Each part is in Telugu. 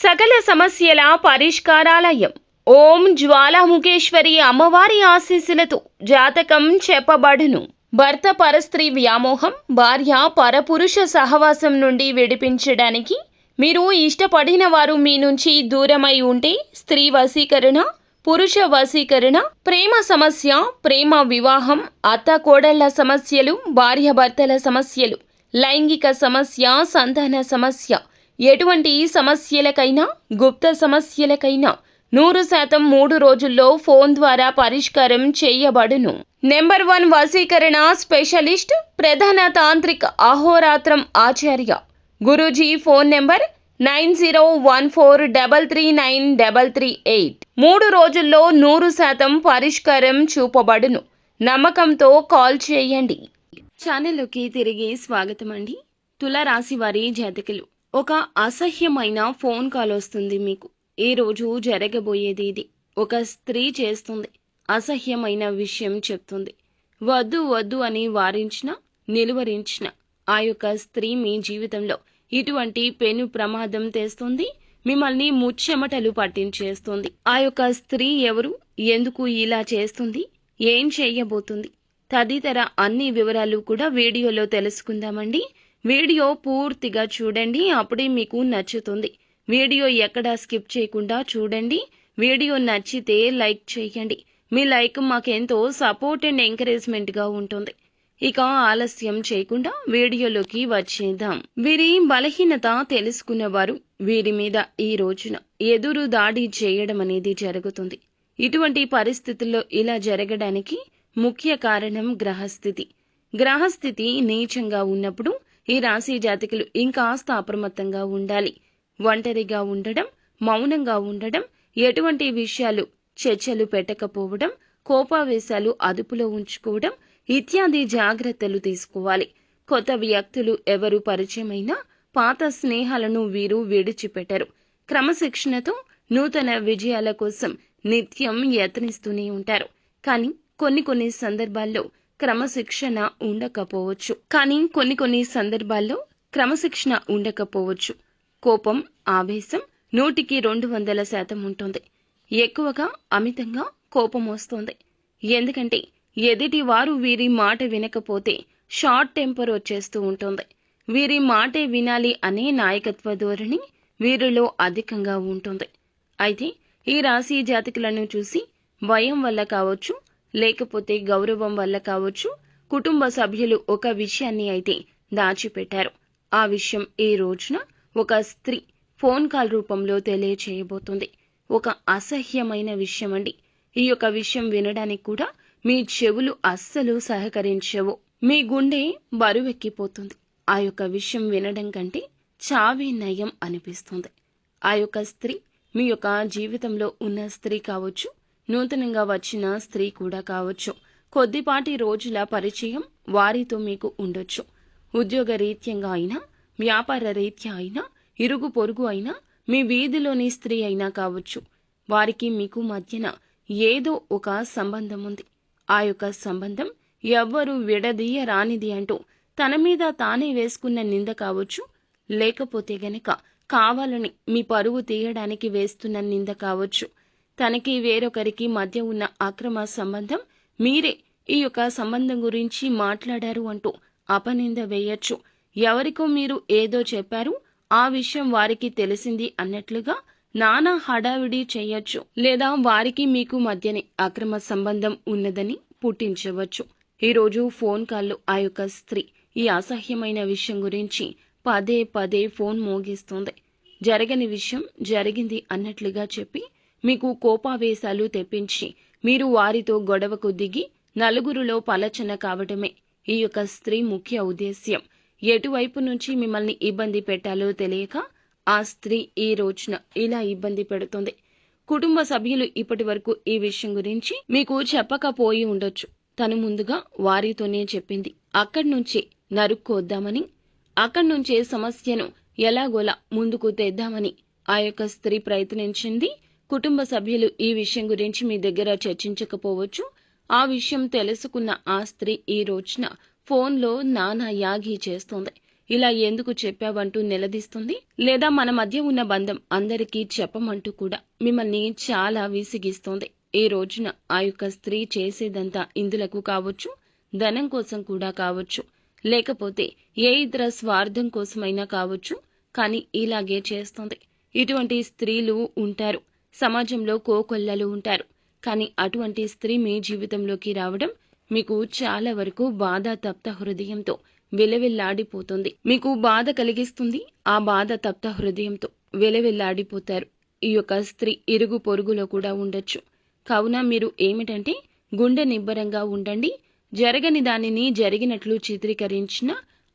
సకల సమస్యల పరిష్కారాలయం. ఓం జ్వాలాముఖేశ్వరి అమ్మవారి ఆశీస్సులతో జాతకం చెప్పబడును. భర్త పరస్త్రీ వ్యామోహం, భార్య పరపురుష సహవాసం నుండి విడిపించడానికి మీరు ఇష్టపడిన వారు మీ నుంచి దూరమై ఉంటే స్త్రీ వశీకరణ, పురుష వశీకరణ, ప్రేమ సమస్య, ప్రేమ వివాహం, అత్త కోడళ్ల సమస్యలు, భార్యాభర్తల సమస్యలు, లైంగిక సమస్య, సంతాన సమస్య, ఎటువంటి సమస్యలకైనా గుప్త సమస్యలకైనా 100% 3 రోజుల్లో ఫోన్ ద్వారా పరిష్కారం చేయబడును. నెంబర్ 1 వశీకరణ స్పెషలిస్ట్, ప్రధాన తాంత్రిక అహోరాత్రం ఆచార్య గురూజీ. Phone number 9014339338. 3 రోజుల్లో 100% పరిష్కారం చూపబడును. నమ్మకంతో కాల్ చేయండి. ఛానల్లోకి తిరిగి స్వాగతం అండి. తులారాశి వారి జాతకులు, ఒక అసహ్యమైన ఫోన్ కాల్ వస్తుంది మీకు. ఈ రోజు జరగబోయేది ఇది. ఒక స్త్రీ చేస్తుంది, అసహ్యమైన విషయం చెప్తుంది. వద్దు వద్దు అని వారించిన, నిలువరించిన ఆ యొక్క స్త్రీ మీ జీవితంలో ఇటువంటి పెను ప్రమాదం తెస్తుంది. మిమ్మల్ని ముచ్చెమటలు పట్టించేస్తుంది. ఆ యొక్క స్త్రీ ఎవరు, ఎందుకు ఇలా చేస్తుంది, ఏం చేయబోతుంది తదితర అన్ని వివరాలు కూడా వీడియోలో తెలుసుకుందామండి. వీడియో పూర్తిగా చూడండి, అప్పుడే మీకు నచ్చుతుంది. వీడియో ఎక్కడా స్కిప్ చేయకుండా చూడండి. వీడియో నచ్చితే లైక్ చేయండి. మీ లైక్ మాకెంతో సపోర్ట్ అండ్ ఎంకరేజ్మెంట్గా ఉంటుంది. ఇక ఆలస్యం చేయకుండా వీడియోలోకి వచ్చేద్దాం. వీరి బలహీనత తెలుసుకున్నవారు వీరి మీద ఈ రోజున ఎదురు దాడి చేయడం అనేది జరుగుతుంది. ఇటువంటి పరిస్థితుల్లో ఇలా జరగడానికి ముఖ్య కారణం గ్రహస్థితి. గ్రహస్థితి నీచంగా ఉన్నప్పుడు ఈ రాశి జాతకులు ఇంకాస్త అప్రమత్తంగా ఉండాలి. ఒంటరిగా ఉండడం, మౌనంగా ఉండడం, ఎటువంటి విషయాలు చర్చలు పెట్టకపోవడం, కోపావేశాలు అదుపులో ఉంచుకోవడం ఇత్యాది జాగ్రత్తలు తీసుకోవాలి. కొత్త వ్యక్తులు ఎవరు పరిచయమైనా పాత స్నేహాలను వీరు విడిచిపెట్టరు. క్రమశిక్షణతో నూతన విజయాల కోసం నిత్యం యత్నిస్తూనే ఉంటారు. కానీ కొన్ని సందర్భాల్లో క్రమశిక్షణ ఉండకపోవచ్చు. కోపం, ఆవేశం 100కి 200% ఉంటుంది. ఎక్కువగా అమితంగా కోపం వస్తుంది. ఎందుకంటే ఎదుటి వారు వీరి మాట వినకపోతే షార్ట్ టెంపర్ వచ్చేస్తూ ఉంటుంది. వీరి మాటే వినాలి అనే నాయకత్వ ధోరణి వీరిలో అధికంగా ఉంటుంది. అయితే ఈ రాశి జాతకులను చూసి భయం వల్ల కావచ్చు, లేకపోతే గౌరవం వల్ల కావచ్చు, కుటుంబ సభ్యులు ఒక విషయాన్ని అయితే దాచిపెట్టారు. ఆ విషయం ఈ రోజున ఒక స్త్రీ ఫోన్ కాల్ రూపంలో తెలియచేయబోతుంది. ఒక అసహ్యమైన విషయం అండి. ఈ యొక్క విషయం వినడానికి కూడా మీ చెవులు అస్సలు సహకరించవు. మీ గుండె బరువెక్కిపోతుంది. ఆ యొక్క విషయం వినడం కంటే చావే నయం అనిపిస్తుంది. ఆ యొక్క స్త్రీ మీ యొక్క జీవితంలో ఉన్న స్త్రీ కావచ్చు, నూతనంగా వచ్చిన స్త్రీ కూడా కావచ్చు. కొద్దిపాటి రోజుల పరిచయం వారితో మీకు ఉండొచ్చు. ఉద్యోగ రీత్యంగా అయినా, వ్యాపార రీత్యా అయినా, ఇరుగు పొరుగు అయినా, మీ వీధిలోని స్త్రీ అయినా కావచ్చు. వారికి మీకు మధ్యన ఏదో ఒక సంబంధం ఉంది. ఆ యొక్క సంబంధం ఎవ్వరూ విడదీయరానిది అంటూ తన మీద తానే వేసుకున్న నింద కావచ్చు, లేకపోతే గనక కావాలని మీ పరువు తీయడానికి వేస్తున్న నింద కావచ్చు. తనకి వేరొకరికి మధ్య ఉన్న అక్రమ సంబంధం, మీరే ఈ యొక్క సంబంధం గురించి మాట్లాడారు అంటూ అపనింద వేయచ్చు. ఎవరికో మీరు ఏదో చెప్పారు, ఆ విషయం వారికి తెలిసింది అన్నట్లుగా నానా హడావిడి చేయొచ్చు. లేదా వారికి మీకు మధ్యనే అక్రమ సంబంధం ఉన్నదని పుట్టించవచ్చు. ఈరోజు ఫోన్ కాల్లో ఆ యొక్క స్త్రీ ఈ అసహ్యమైన విషయం గురించి పదే పదే ఫోన్ మోగిస్తుంది. జరగని విషయం జరిగింది అన్నట్లుగా చెప్పి మీకు కోపావేశాలు తెప్పించి మీరు వారితో గొడవకు దిగి నలుగురిలో పలచన కావడమే ఈ యొక్క స్త్రీ ముఖ్య ఉద్దేశ్యం. ఎటువైపు నుంచి మిమ్మల్ని ఇబ్బంది పెట్టాలో తెలియక ఆ స్త్రీ ఈ రోజున ఇలా ఇబ్బంది పెడుతుంది. కుటుంబ సభ్యులు ఇప్పటి వరకు ఈ విషయం గురించి మీకు చెప్పకపోయి ఉండొచ్చు. తను ముందుగా వారితోనే చెప్పింది. అక్కడి నుంచే నరుక్కోద్దామని, అక్కడి నుంచే సమస్యను ఎలాగోలా ముందుకు తెద్దామని ఆ యొక్క స్త్రీ ప్రయత్నించింది. కుటుంబ సభ్యులు ఈ విషయం గురించి మీ దగ్గర చర్చించకపోవచ్చు. ఆ విషయం తెలుసుకున్న ఆ స్త్రీ ఈ రోజున ఫోన్లో నానా యాగి చేస్తోంది. ఇలా ఎందుకు చెప్పావంటూ నిలదీస్తుంది. లేదా మన మధ్య ఉన్న బంధం అందరికీ చెప్పమంటూ కూడా మిమ్మల్ని చాలా విసిగిస్తోంది. ఈ రోజున ఆ యొక్క స్త్రీ చేసేదంతా ఇందులకు కావచ్చు, ధనం కోసం కూడా కావచ్చు, లేకపోతే ఏ ఇతర స్వార్థం కోసమైనా కావచ్చు, కానీ ఇలాగే చేస్తోంది. ఇటువంటి స్త్రీలు ఉంటారు, సమాజంలో కోకొల్లలు ఉంటారు. కానీ అటువంటి స్త్రీ మీ జీవితంలోకి రావడం మీకు చాలా వరకు బాధ తప్త హృదయంతో విలవిల్లాడిపోతుంది. మీకు బాధ కలిగిస్తుంది. ఆ బాధ తప్త హృదయంతో విలవిల్లాడిపోతారు. ఈ యొక్క స్త్రీ ఇరుగు పొరుగులో కూడా ఉండొచ్చు. కావున మీరు ఏమిటంటే గుండె నిబ్బరంగా ఉండండి. జరగని దానిని జరిగినట్లు చిత్రీకరించిన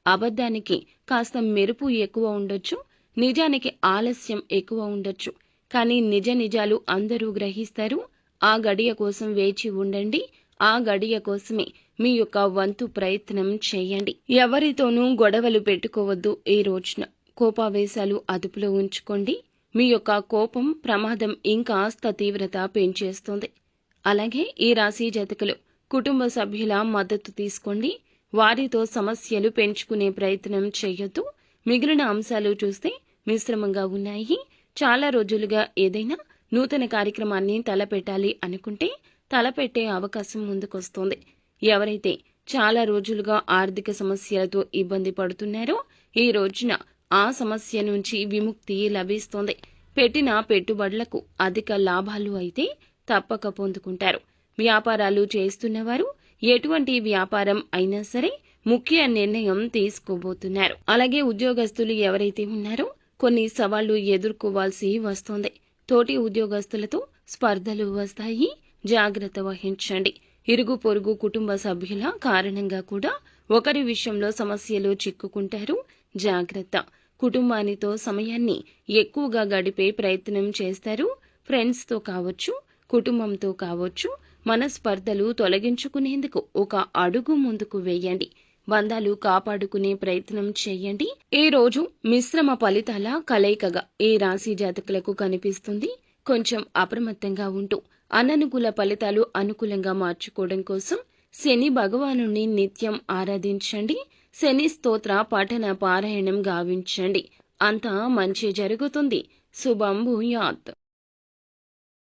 అబద్ధానికి కాస్త మెరుపు ఎక్కువ ఉండొచ్చు, నిజానికి ఆలస్యం ఎక్కువ ఉండొచ్చు. కానీ నిజ నిజాలు అందరూ గ్రహిస్తారు. ఆ గడియ కోసం వేచి ఉండండి. ఆ గడియ కోసమే మీ యొక్క వంతు ప్రయత్నం చేయండి. ఎవరితోనూ గొడవలు పెట్టుకోవద్దు. ఈ రోజున కోపావేశాలు అదుపులో ఉంచుకోండి. మీ యొక్క కోపం ప్రమాదం ఇంకాస్త తీవ్రత పెంచేస్తుంది. అలాగే ఈ రాశి జాతకులు కుటుంబ సభ్యుల మద్దతు తీసుకోండి. వారితో సమస్యలు పెంచుకునే ప్రయత్నం చేయొద్దు. మిగిలిన అంశాలు చూస్తే మిశ్రమంగా ఉన్నాయి. చాలా రోజులుగా ఏదైనా నూతన కార్యక్రమాన్ని తలపెట్టాలి అనుకుంటే తలపెట్టే అవకాశం ముందుకొస్తోంది. ఎవరైతే చాలా రోజులుగా ఆర్థిక సమస్యలతో ఇబ్బంది పడుతున్నారో ఈ రోజున ఆ సమస్య నుంచి విముక్తి లభిస్తోంది. పెట్టిన పెట్టుబడులకు అధిక లాభాలు అయితే తప్పక పొందుకుంటారు. వ్యాపారాలు చేస్తున్నవారు ఎటువంటి వ్యాపారం అయినా సరే ముఖ్య నిర్ణయం తీసుకోబోతున్నారు. అలాగే ఉద్యోగస్తులు ఎవరైతే ఉన్నారో కొన్ని సవాళ్లు ఎదుర్కోవాల్సి వస్తోంది. తోటి ఉద్యోగస్తులతో స్పర్ధలు వస్తాయి. జాగ్రత్త వహించండి. ఇరుగు పొరుగు కుటుంబ సభ్యుల కారణంగా కూడా ఒకరి విషయంలో సమస్యలు చిక్కుకుంటారు. జాగ్రత్త. కుటుంబానితో సమయాన్ని ఎక్కువగా గడిపే ప్రయత్నం చేస్తారు. ఫ్రెండ్స్తో కావచ్చు, కుటుంబంతో కావచ్చు, మనస్పర్ధలు తొలగించుకునేందుకు ఒక అడుగు ముందుకు వేయండి. బంధాలు కాపాడుకునే ప్రయత్నం చేయండి. ఈ రోజు మిశ్రమ ఫలితాల కలయికగా ఈ రాశి జాతకులకు కనిపిస్తుంది. కొంచెం అప్రమత్తంగా ఉంటూ అననుకూల ఫలితాలు అనుకూలంగా మార్చుకోవడం కోసం శని భగవానుని నిత్యం ఆరాధించండి. శని స్తోత్ర పఠన పారాయణం గావించండి. అంతా మంచి జరుగుతుంది. శుభం భూయాత్.